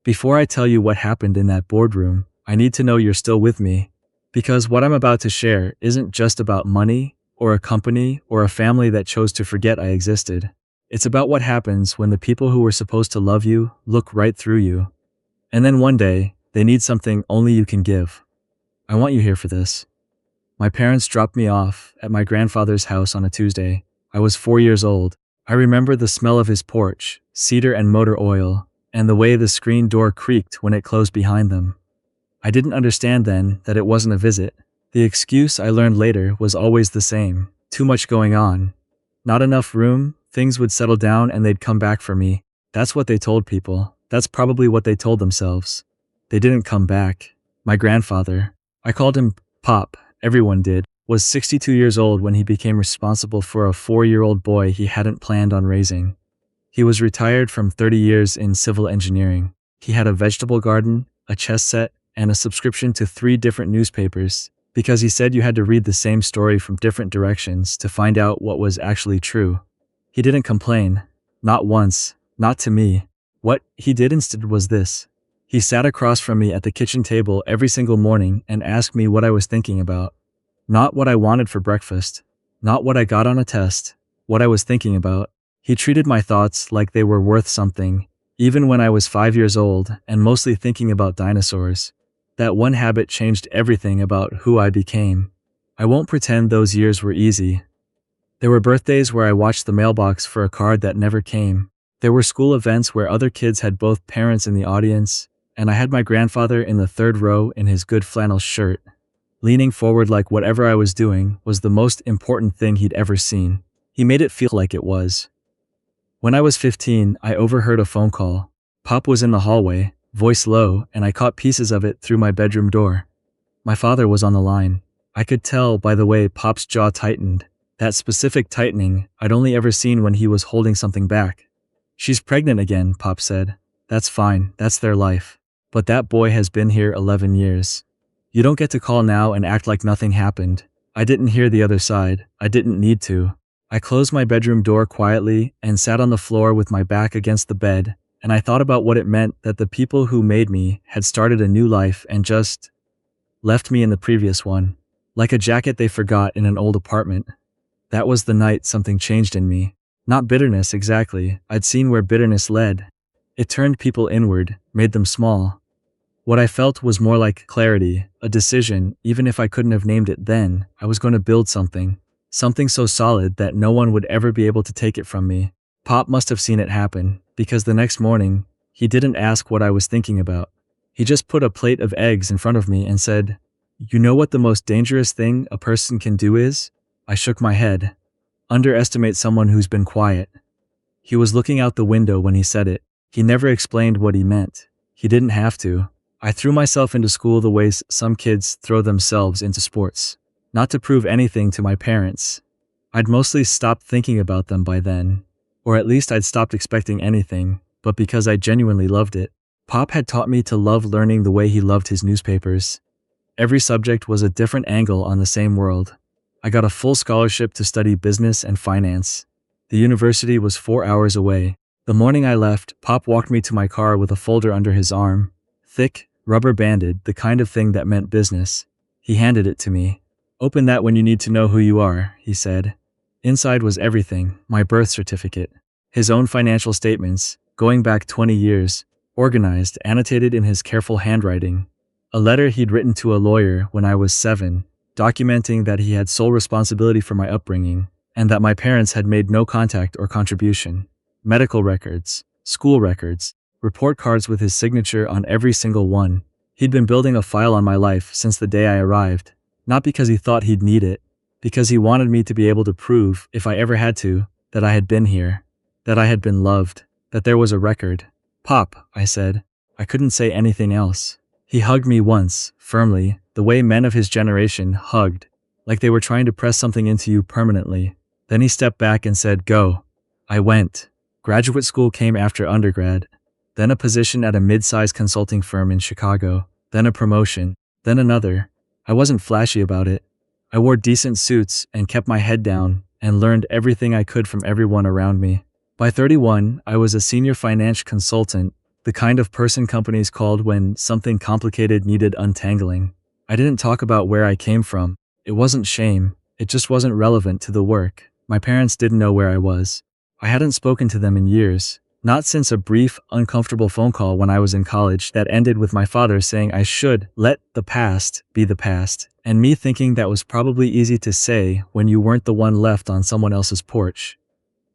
Before I tell you what happened in that boardroom, I need to know you're still with me. Because what I'm about to share isn't just about money, or a company, or a family that chose to forget I existed. It's about what happens when the people who were supposed to love you look right through you. And then one day, they need something only you can give. I want you here for this. My parents dropped me off at my grandfather's house on a Tuesday. I was 4 years old. I remember the smell of his porch, cedar and motor oil, and the way the screen door creaked when it closed behind them. I didn't understand then that it wasn't a visit. The excuse I learned later was always the same. Too much going on. Not enough room, things would settle down and they'd come back for me. That's what they told people. That's probably what they told themselves. They didn't come back. My grandfather, I called him Pop, everyone did, was 62 years old when he became responsible for a 4-year-old boy he hadn't planned on raising. He was retired from 30 years in civil engineering. He had a vegetable garden, a chess set, and a subscription to 3 different newspapers, because he said you had to read the same story from different directions to find out what was actually true. He didn't complain. Not once. Not to me. What he did instead was this. He sat across from me at the kitchen table every single morning and asked me what I was thinking about. Not what I wanted for breakfast. Not what I got on a test. What I was thinking about. He treated my thoughts like they were worth something, even when I was 5 years old and mostly thinking about dinosaurs. That one habit changed everything about who I became. I won't pretend those years were easy. There were birthdays where I watched the mailbox for a card that never came. There were school events where other kids had both parents in the audience, and I had my grandfather in the 3rd row in his good flannel shirt, leaning forward like whatever I was doing was the most important thing he'd ever seen. He made it feel like it was. When I was 15, I overheard a phone call. Pop was in the hallway, voice low, and I caught pieces of it through my bedroom door. My father was on the line. I could tell by the way Pop's jaw tightened. That specific tightening I'd only ever seen when he was holding something back. "She's pregnant again," Pop said. "That's fine, that's their life. But that boy has been here 11 years. You don't get to call now and act like nothing happened." I didn't hear the other side. I didn't need to. I closed my bedroom door quietly and sat on the floor with my back against the bed, and I thought about what it meant that the people who made me had started a new life and just left me in the previous one, like a jacket they forgot in an old apartment. That was the night something changed in me. Not bitterness exactly. I'd seen where bitterness led. It turned people inward, made them small. What I felt was more like clarity, a decision. Even if I couldn't have named it then, I was going to build something. Something so solid that no one would ever be able to take it from me. Pop must have seen it happen, because the next morning, he didn't ask what I was thinking about. He just put a plate of eggs in front of me and said, "You know what the most dangerous thing a person can do is?" I shook my head. "Underestimate someone who's been quiet." He was looking out the window when he said it. He never explained what he meant. He didn't have to. I threw myself into school the way some kids throw themselves into sports. Not to prove anything to my parents. I'd mostly stopped thinking about them by then. Or at least I'd stopped expecting anything, but because I genuinely loved it. Pop had taught me to love learning the way he loved his newspapers. Every subject was a different angle on the same world. I got a full scholarship to study business and finance. The university was 4 hours away. The morning I left, Pop walked me to my car with a folder under his arm. Thick, rubber-banded, the kind of thing that meant business. He handed it to me. "Open that when you need to know who you are," he said. Inside was everything, my birth certificate, his own financial statements, going back 20 years, organized, annotated in his careful handwriting. A letter he'd written to a lawyer when I was 7, documenting that he had sole responsibility for my upbringing, and that my parents had made no contact or contribution. Medical records, school records, report cards with his signature on every single one. He'd been building a file on my life since the day I arrived, not because he thought he'd need it, because he wanted me to be able to prove, if I ever had to, that I had been here, that I had been loved, that there was a record. "Pop," I said. I couldn't say anything else. He hugged me once, firmly, the way men of his generation hugged, like they were trying to press something into you permanently. Then he stepped back and said, "Go." I went. Graduate school came after undergrad, then a position at a mid-sized consulting firm in Chicago, then a promotion, then another. I wasn't flashy about it. I wore decent suits and kept my head down and learned everything I could from everyone around me. By 31, I was a senior finance consultant, The kind of person companies called when something complicated needed untangling. I didn't talk about where I came from. It wasn't shame. It just wasn't relevant to the work. My parents didn't know where I was. I hadn't spoken to them in years. Not since a brief, uncomfortable phone call when I was in college that ended with my father saying I should let the past be the past, and me thinking that was probably easy to say when you weren't the one left on someone else's porch.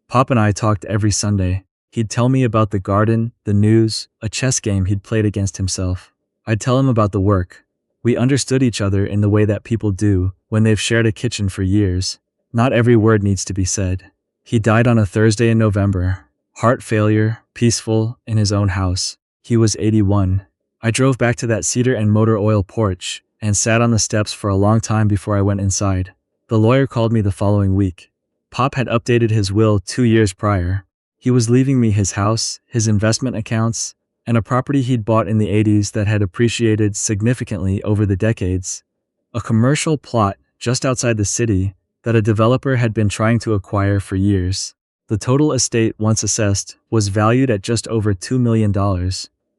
Pop and I talked every Sunday. He'd tell me about the garden, the news, a chess game he'd played against himself. I'd tell him about the work. We understood each other in the way that people do when they've shared a kitchen for years. Not every word needs to be said. He died on a Thursday in November. Heart failure, peaceful, in his own house. He was 81. I drove back to that cedar and motor oil porch and sat on the steps for a long time before I went inside. The lawyer called me the following week. Pop had updated his will 2 years prior. He was leaving me his house, his investment accounts, and a property he'd bought in the 80s that had appreciated significantly over the decades. A commercial plot just outside the city that a developer had been trying to acquire for years. The total estate, once assessed, was valued at just over $2 million.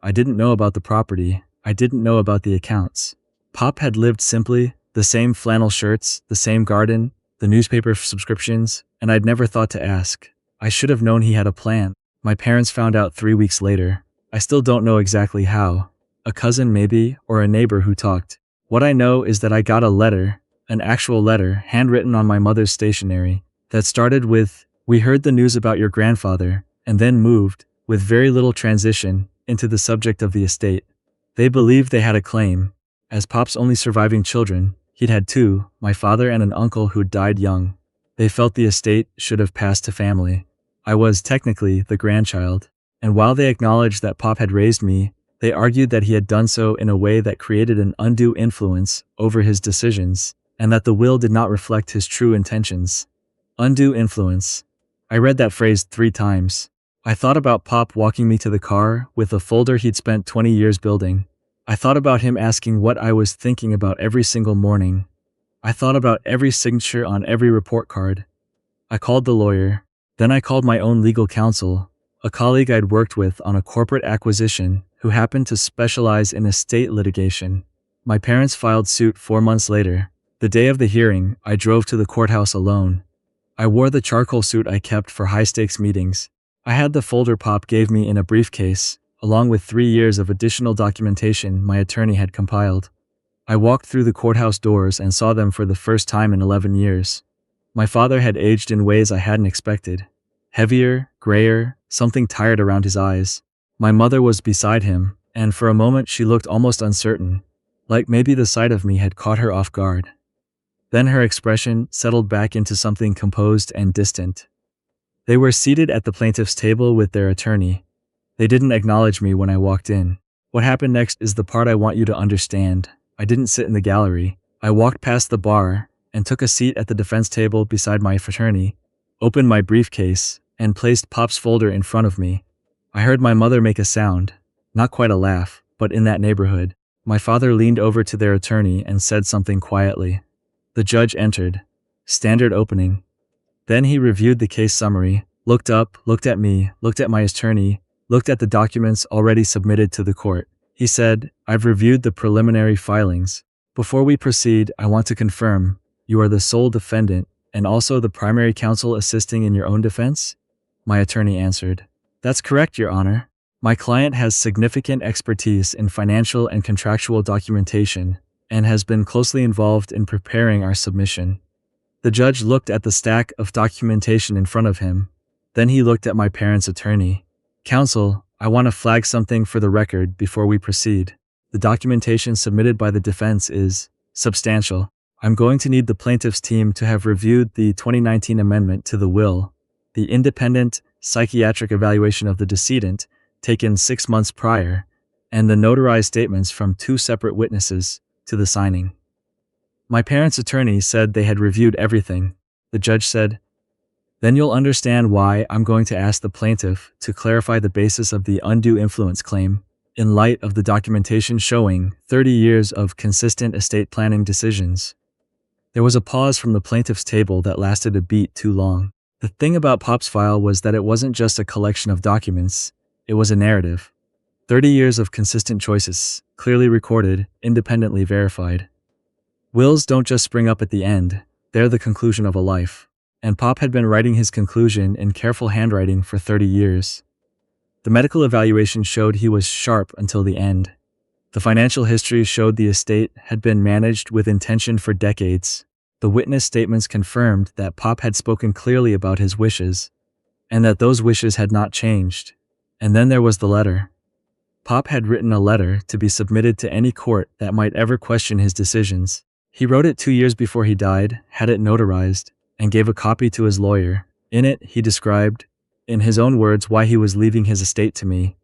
I didn't know about the property. I didn't know about the accounts. Pop had lived simply, the same flannel shirts, the same garden, the newspaper subscriptions, and I'd never thought to ask. I should have known he had a plan. My parents found out 3 weeks later. I still don't know exactly how. A cousin maybe, or a neighbor who talked. What I know is that I got a letter, an actual letter, handwritten on my mother's stationery, that started with, "We heard the news about your grandfather," and then moved, with very little transition, into the subject of the estate. They believed they had a claim. As Pop's only surviving children, he'd had two, my father and an uncle who'd died young. They felt the estate should have passed to family. I was, technically, the grandchild. And while they acknowledged that Pop had raised me, they argued that he had done so in a way that created an undue influence over his decisions, and that the will did not reflect his true intentions. Undue influence. I read that phrase 3 times. I thought about Pop walking me to the car with a folder he'd spent 20 years building. I thought about him asking what I was thinking about every single morning. I thought about every signature on every report card. I called the lawyer. Then I called my own legal counsel, a colleague I'd worked with on a corporate acquisition who happened to specialize in estate litigation. My parents filed suit 4 months later. The day of the hearing, I drove to the courthouse alone. I wore the charcoal suit I kept for high-stakes meetings. I had the folder Pop gave me in a briefcase, along with 3 years of additional documentation my attorney had compiled. I walked through the courthouse doors and saw them for the first time in 11 years. My father had aged in ways I hadn't expected. Heavier, grayer, something tired around his eyes. My mother was beside him, and for a moment she looked almost uncertain, like maybe the sight of me had caught her off guard. Then her expression settled back into something composed and distant. They were seated at the plaintiff's table with their attorney. They didn't acknowledge me when I walked in. What happened next is the part I want you to understand. I didn't sit in the gallery. I walked past the bar and took a seat at the defense table beside my attorney, opened my briefcase, and placed Pop's folder in front of me. I heard my mother make a sound, not quite a laugh, but in that neighborhood. My father leaned over to their attorney and said something quietly. The judge entered. Standard opening. Then he reviewed the case summary, looked up, looked at me, looked at my attorney, looked at the documents already submitted to the court. He said, "I've reviewed the preliminary filings. Before we proceed, I want to confirm, you are the sole defendant and also the primary counsel assisting in your own defense?" My attorney answered, "That's correct, Your Honor. My client has significant expertise in financial and contractual documentation and has been closely involved in preparing our submission." The judge looked at the stack of documentation in front of him. Then he looked at my parents' attorney. "Counsel, I want to flag something for the record before we proceed. The documentation submitted by the defense is substantial. I'm going to need the plaintiff's team to have reviewed the 2019 amendment to the will, the independent psychiatric evaluation of the decedent taken 6 months prior, and the notarized statements from 2 separate witnesses to the signing." My parents' attorney said they had reviewed everything. The judge said, "Then you'll understand why I'm going to ask the plaintiff to clarify the basis of the undue influence claim in light of the documentation showing 30 years of consistent estate planning decisions." There was a pause from the plaintiff's table that lasted a beat too long. The thing about Pop's file was that it wasn't just a collection of documents, it was a narrative. 30 years of consistent choices, clearly recorded, independently verified. Wills don't just spring up at the end, they're the conclusion of a life. And Pop had been writing his conclusion in careful handwriting for 30 years. The medical evaluation showed he was sharp until the end. The financial history showed the estate had been managed with intention for decades. The witness statements confirmed that Pop had spoken clearly about his wishes, and that those wishes had not changed. And then there was the letter. Pop had written a letter to be submitted to any court that might ever question his decisions. He wrote it 2 years before he died, had it notarized, and gave a copy to his lawyer. In it, he described, in his own words, why he was leaving his estate to me.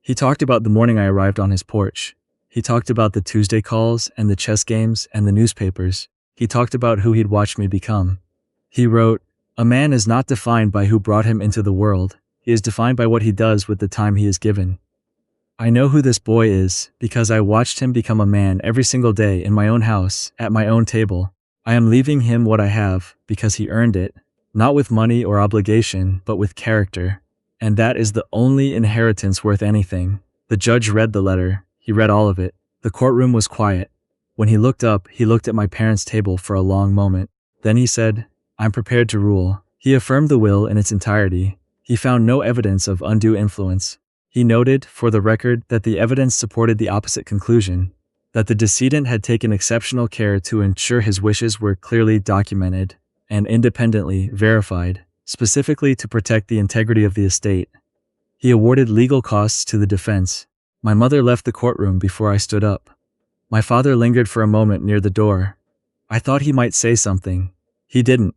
He talked about the morning I arrived on his porch. He talked about the Tuesday calls and the chess games and the newspapers. He talked about who he'd watched me become. He wrote, "A man is not defined by who brought him into the world. He is defined by what he does with the time he is given. I know who this boy is because I watched him become a man every single day in my own house, at my own table. I am leaving him what I have because he earned it, not with money or obligation, but with character. And that is the only inheritance worth anything." The judge read the letter. He read all of it. The courtroom was quiet. When he looked up, he looked at my parents' table for a long moment. Then he said, "I'm prepared to rule." He affirmed the will in its entirety. He found no evidence of undue influence. He noted, for the record, that the evidence supported the opposite conclusion, that the decedent had taken exceptional care to ensure his wishes were clearly documented and independently verified, specifically to protect the integrity of the estate. He awarded legal costs to the defense. My mother left the courtroom before I stood up. My father lingered for a moment near the door. I thought he might say something. He didn't.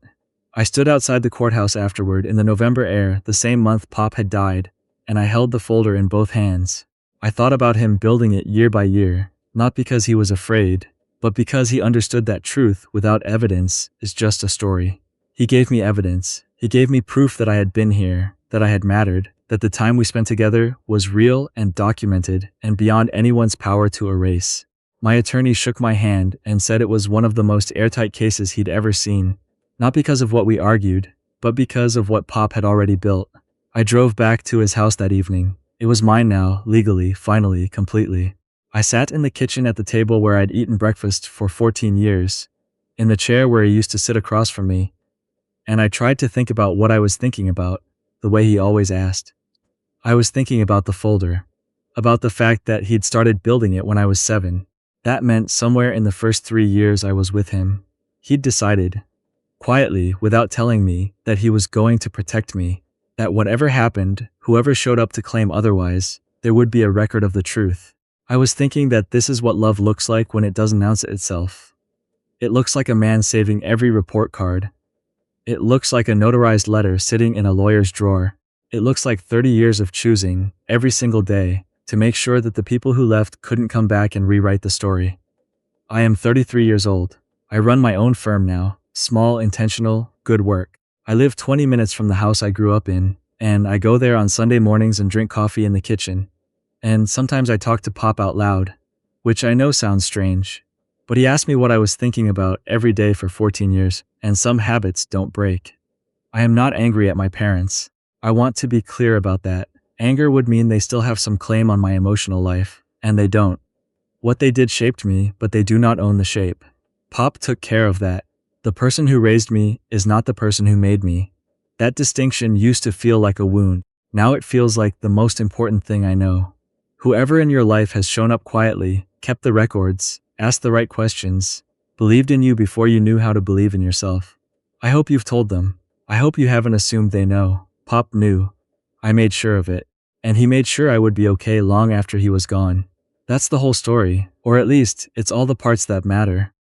I stood outside the courthouse afterward in the November air, the same month Pop had died, and I held the folder in both hands. I thought about him building it year by year, not because he was afraid, but because he understood that truth without evidence is just a story. He gave me evidence. He gave me proof that I had been here, that I had mattered, that the time we spent together was real and documented and beyond anyone's power to erase. My attorney shook my hand and said it was one of the most airtight cases he'd ever seen, not because of what we argued, but because of what Pop had already built. I drove back to his house that evening. It was mine now, legally, finally, completely. I sat in the kitchen at the table where I'd eaten breakfast for 14 years, in the chair where he used to sit across from me, and I tried to think about what I was thinking about, the way he always asked. I was thinking about the folder, about the fact that he'd started building it when I was 7. That meant somewhere in the first 3 years I was with him, he'd decided, quietly, without telling me, that he was going to protect me. That whatever happened, whoever showed up to claim otherwise, there would be a record of the truth. I was thinking that this is what love looks like when it doesn't announce itself. It looks like a man saving every report card. It looks like a notarized letter sitting in a lawyer's drawer. It looks like 30 years of choosing, every single day, to make sure that the people who left couldn't come back and rewrite the story. I am 33 years old. I run my own firm now, small, intentional, good work. I live 20 minutes from the house I grew up in, and I go there on Sunday mornings and drink coffee in the kitchen. And sometimes I talk to Pop out loud, which I know sounds strange, but he asked me what I was thinking about every day for 14 years, and some habits don't break. I am not angry at my parents. I want to be clear about that. Anger would mean they still have some claim on my emotional life, and they don't. What they did shaped me, but they do not own the shape. Pop took care of that. The person who raised me is not the person who made me. That distinction used to feel like a wound. Now it feels like the most important thing I know. Whoever in your life has shown up quietly, kept the records, asked the right questions, believed in you before you knew how to believe in yourself. I hope you've told them. I hope you haven't assumed they know. Pop knew. I made sure of it. And he made sure I would be okay long after he was gone. That's the whole story, or at least, it's all the parts that matter.